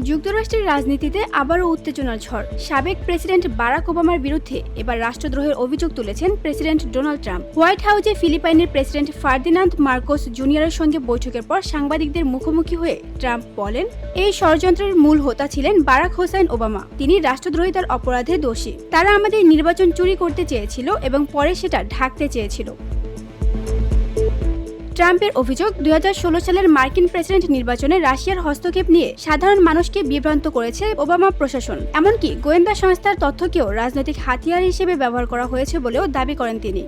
যুক্তরাষ্ট্রের রাজনীতিতে আবারও উত্তেজনার ঝড়। সাবেক প্রেসিডেন্ট বারাক ওবামার বিরুদ্ধে এবার রাষ্ট্রদ্রোহের অভিযোগ তুলেছেন প্রেসিডেন্ট ডোনাল্ড ট্রাম্প। হোয়াইট হাউসে ফিলিপাইনের প্রেসিডেন্ট ফার্দিনান্দ মার্কোস জুনিয়রের সঙ্গে বৈঠকের পর সাংবাদিকদের মুখোমুখি হয়ে ট্রাম্প বলেন, এই ষড়যন্ত্রের মূল হোতা ছিলেন বারাক হোসাইন ওবামা। তিনি রাষ্ট্রদ্রোহিতার অপরাধে দোষী। তারা আমাদের নির্বাচন চুরি করতে চেয়েছিল এবং পরে সেটা ঢাকতে চেয়েছিল। ট্রাম্পের অভিযোগ, 2016 সালের মার্কিন প্রেসিডেন্ট নির্বাচনে রাশিয়ার হস্তক্ষেপ নিয়ে সাধারণ মানুষকে বিভ্রান্ত করেছে ওবামা প্রশাসন। এমনকি গোয়েন্দা সংস্থার তথ্যকেও রাজনৈতিক হাতিয়ার হিসেবে ব্যবহার করা হয়েছে বলেও দাবি করেন তিনি।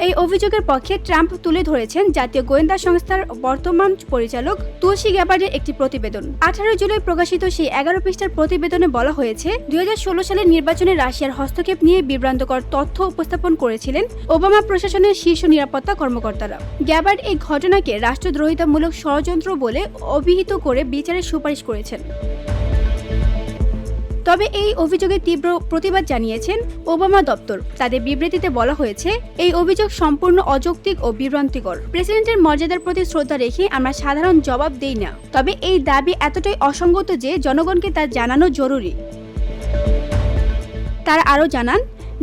এই অভিযোগের পক্ষে ট্রাম্প তুলে ধরেছেন জাতীয় গোয়েন্দা সংস্থার বর্তমান পরিচালক তুলসী গ্যাবার্ডের একটি প্রতিবেদন। 18 জুলাই প্রকাশিত সেই 11 পৃষ্ঠার প্রতিবেদনে বলা হয়েছে, 2016 সালের নির্বাচনে রাশিয়ার হস্তক্ষেপ নিয়ে বিভ্রান্তকর তথ্য উপস্থাপন করেছিলেন ওবামা প্রশাসনের শীর্ষ নিরাপত্তা কর্মকর্তারা। গ্যাবার্ড এই ঘটনাকে রাষ্ট্রদ্রোহিতামূলক ষড়যন্ত্র বলে অভিহিত করে বিচারের সুপারিশ করেছেন। তবে এই অভিযোগের তীব্র প্রতিবাদ জানিয়েছেন ওবামা দপ্তর। তাদের বিবৃতিতে বলা হয়েছে, এই অভিযোগ সম্পূর্ণ অযৌক্তিক ও বিভ্রান্তিকর। প্রেসিডেন্টের মর্যাদার প্রতি শ্রদ্ধা রেখে আমরা সাধারণ জবাব দেই না। তবে এই দাবি এতটাই অসঙ্গত যে জনগণকে তা জানানো জরুরি। তারা আরও জানান,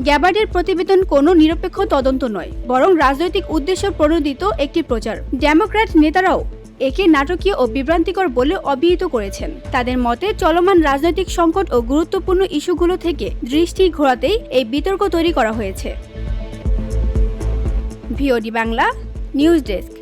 গ্যাবার্ডের প্রতিবেদন কোনো নিরপেক্ষ তদন্ত নয়, বরং রাজনৈতিক উদ্দেশ্য প্রণোদিত একটি প্রচার। ডেমোক্র্যাট নেতারাও একে নাটকীয় ও বিভ্রান্তিকর বলে অভিহিত করেছেন। তাদের মতে, চলমান রাজনৈতিক সংকট ও গুরুত্বপূর্ণ ইস্যুগুলো থেকে দৃষ্টি ঘোরাতেই এই বিতর্ক তৈরি করা হয়েছে। VOD Bangla news desk.